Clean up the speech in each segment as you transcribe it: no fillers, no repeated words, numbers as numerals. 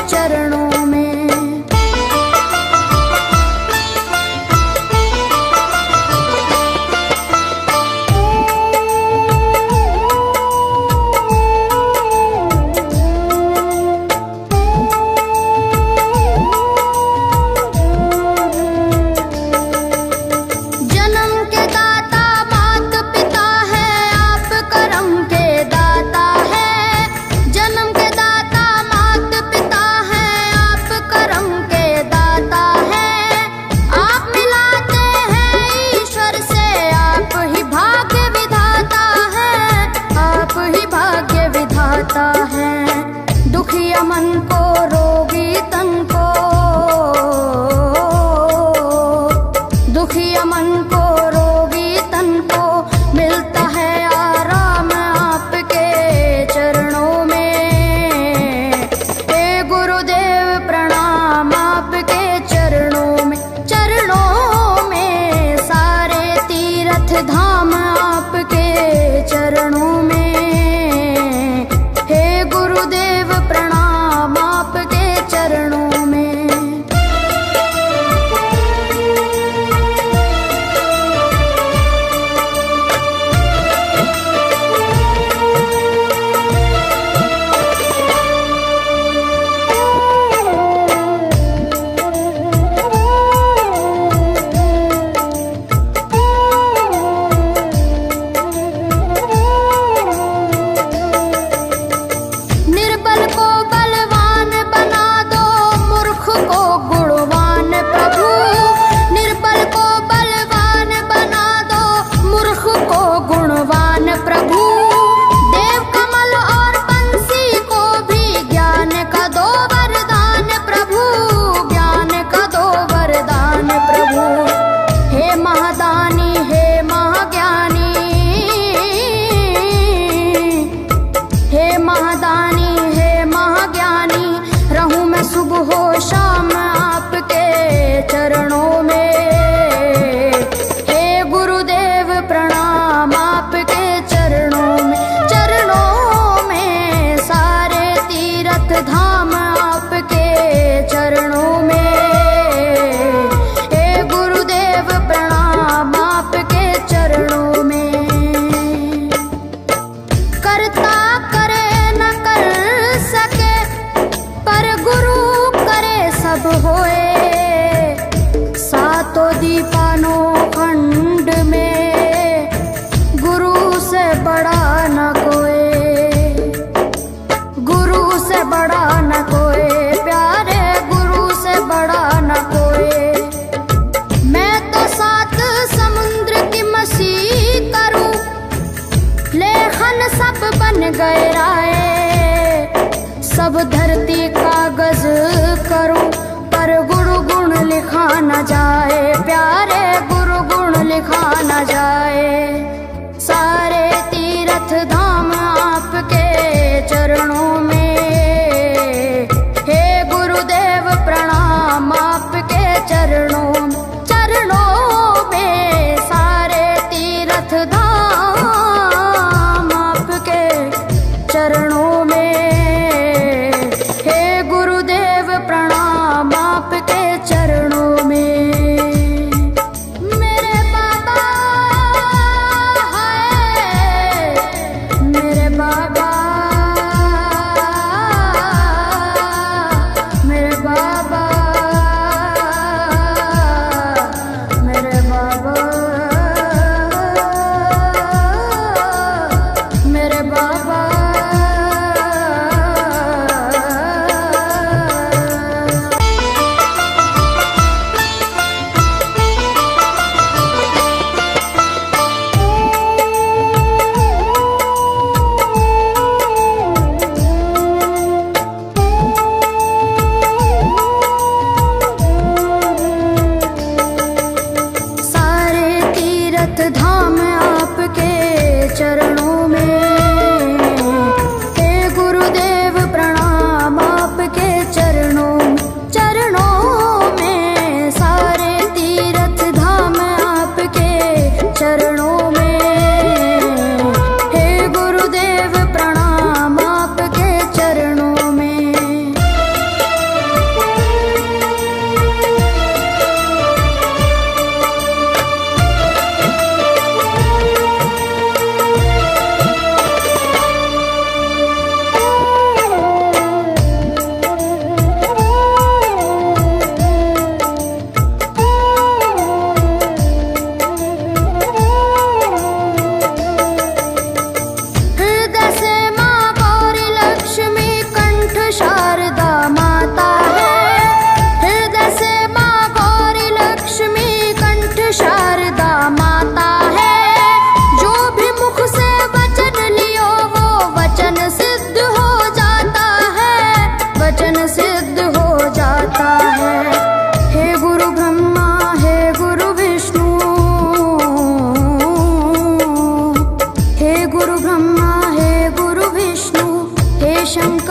चरणों में। दुखिया मन को रोगी तन को, दुखिया मन को रोगी तन को मिलता है आराम आपके चरणों में। हे गुरुदेव प्रणाम आपके चरणों में, चरणों में सारे तीर्थ धाम आपके चरणों में। गुरुदेव प्रणाम आपके चरणों में। सुबह शाम आपके चरणों में। हे गुरुदेव प्रणाम आपके चरणों में, चरणों में सारे तीर्थ धाम आपके चरणों में। हे गुरुदेव प्रणाम आपके चरणों में। करता करे न कर सके पर गुरु सब होए, सातों दीपानों खंड में गुरु से बड़ा न कोई, गुरु से बड़ा न कोई, प्यारे गुरु से बड़ा न कोई। मैं तो सात समुद्र की मसीह करूं, लेखन सब बन गए राय, सब धरती कागज करूं पर गुरु गुण लिखा न जाए, प्यारे गुरु गुण लिखा न जाए। सारे तीर्थ धाम आपके चरणों में। हे गुरुदेव प्रणाम आपके चरणों में, चरणों में सारे तीर्थ धाम आपके चरणों में। आपके चरणों में। मेरे बाबा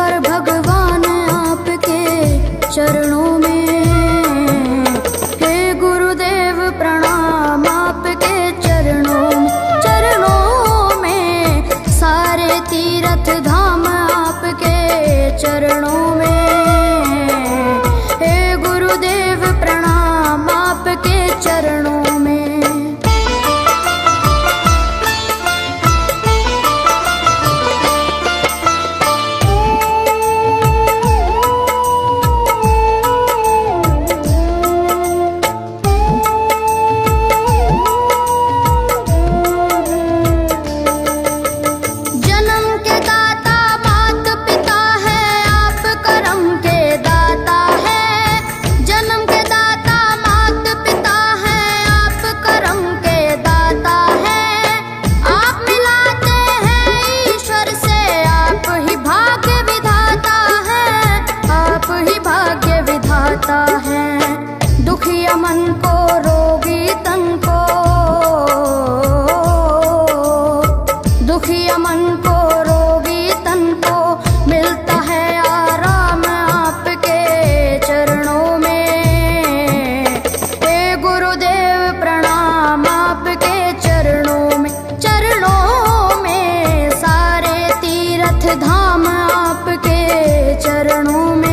ईश्वर भगवान आपके चरणों में। हे गुरुदेव प्रणाम आपके चरणों में सारे तीर्थ धाम आपके चरणों में। हे गुरुदेव प्रणाम आपके चरणों में। दुखिया मन को रोगी तन को, दुखिया मन को रोगी तन को मिलता है आराम आपके चरणों में। हे गुरुदेव प्रणाम आपके चरणों में सारे तीर्थ धाम आपके चरणों में।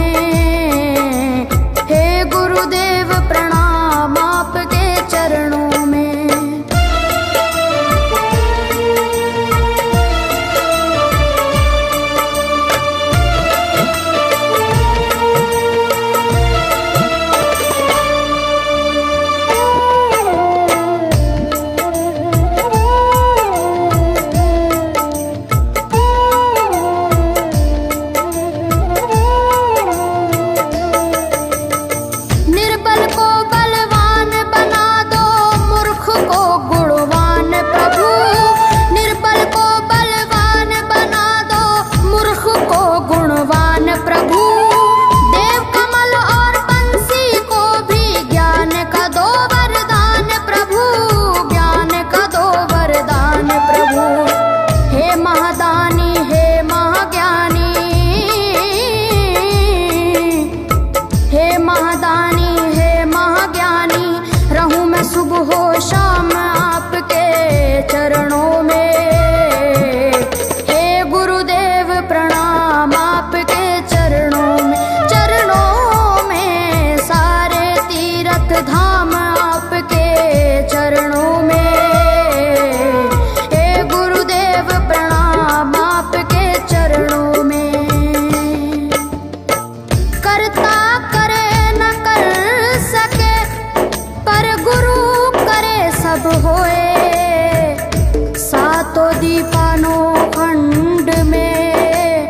सुबह हो शाम आपके चरणों में। हे गुरुदेव प्रणाम आपके चरणों में सारे तीर्थ धाम आपके चरणों में। हे गुरुदेव प्रणाम आपके चरणों में। करता करे न कर सके पर गुरु सब होए। सातों दीपानों खंड में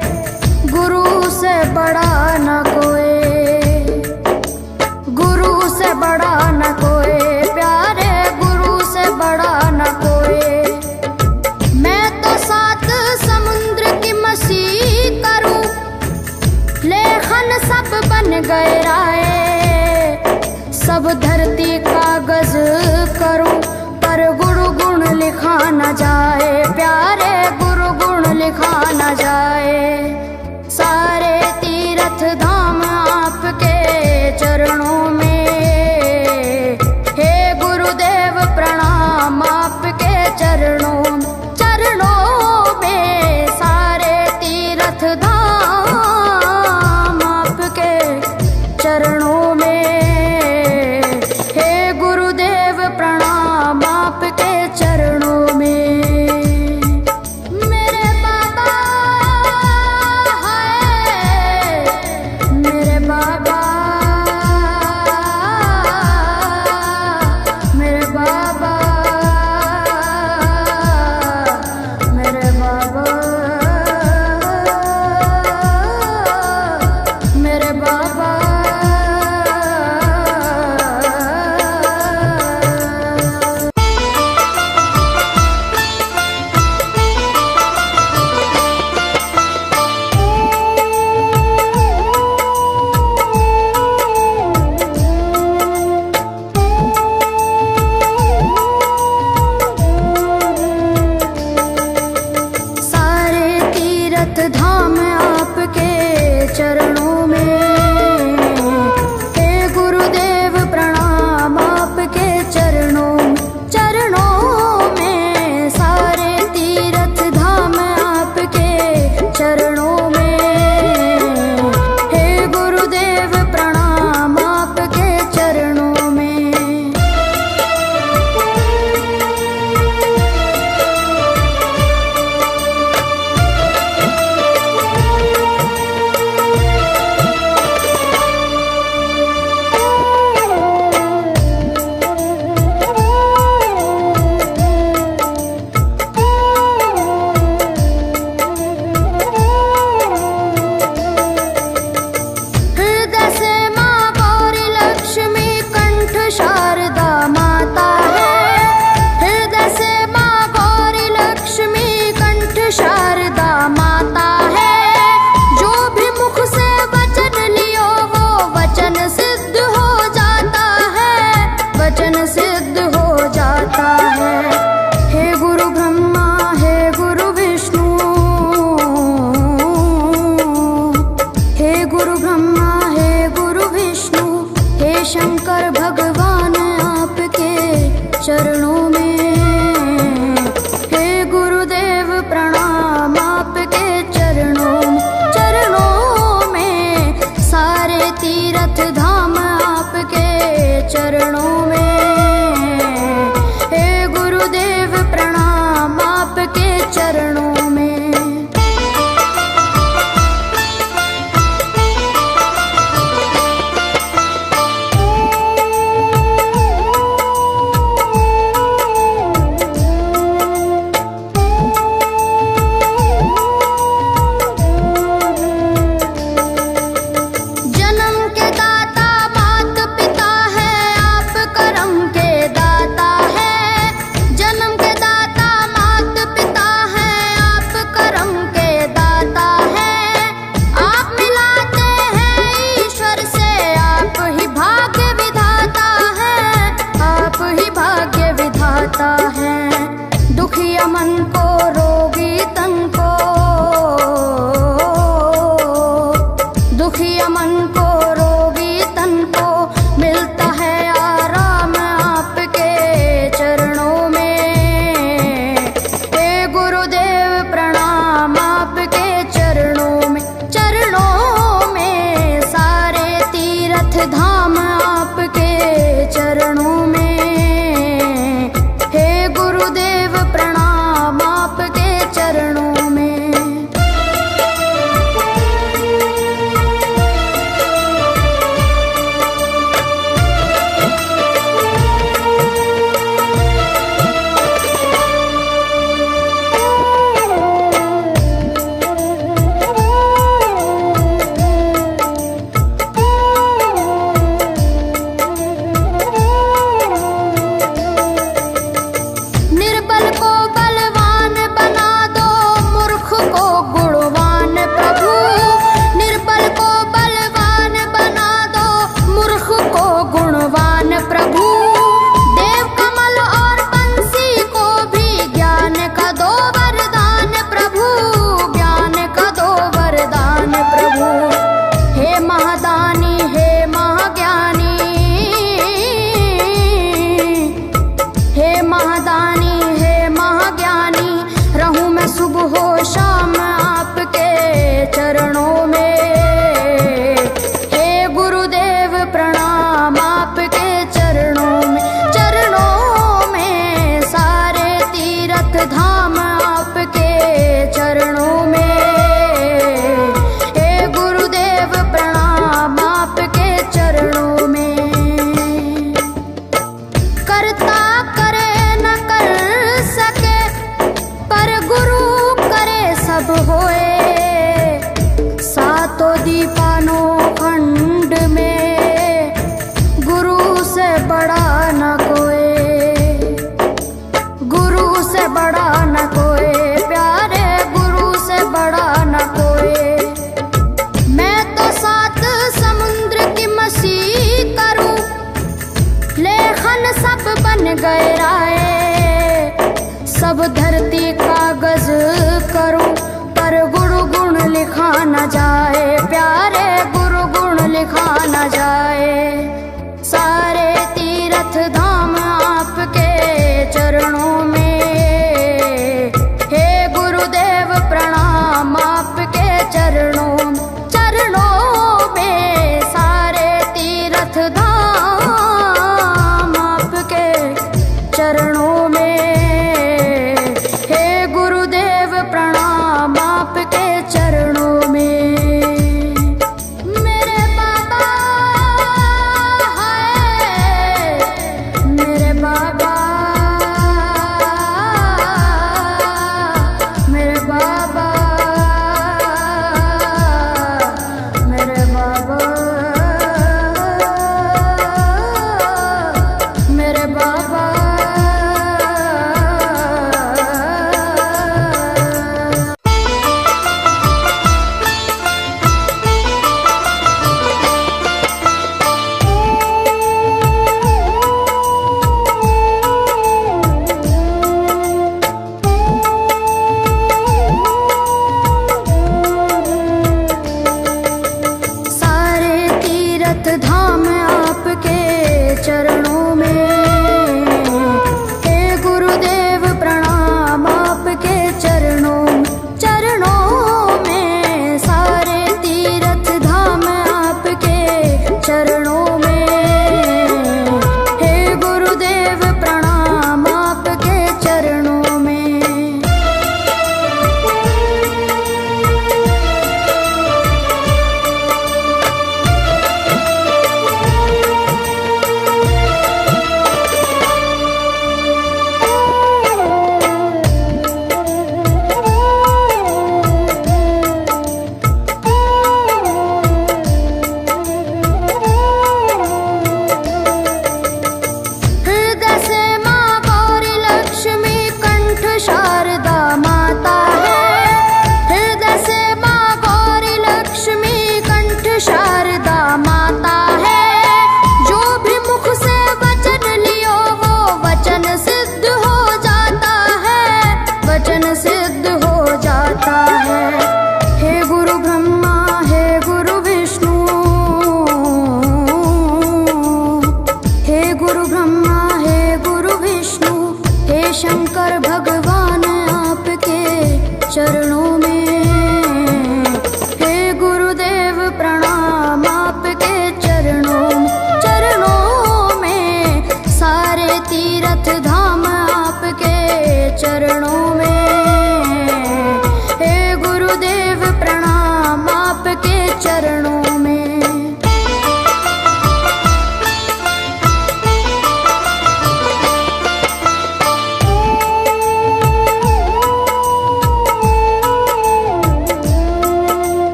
गुरु से बड़ा न कोई, गुरु से बड़ा न कोई प्यारे, गुरु से बड़ा न कोई। मैं तो 7 समुद्र की मसी करूं, लेखन सब बन गए राय। सब धरती कागज करूं पर गुरु गुण लिखा न जाए प्यारे, गुरु गुण लिखा न जाए।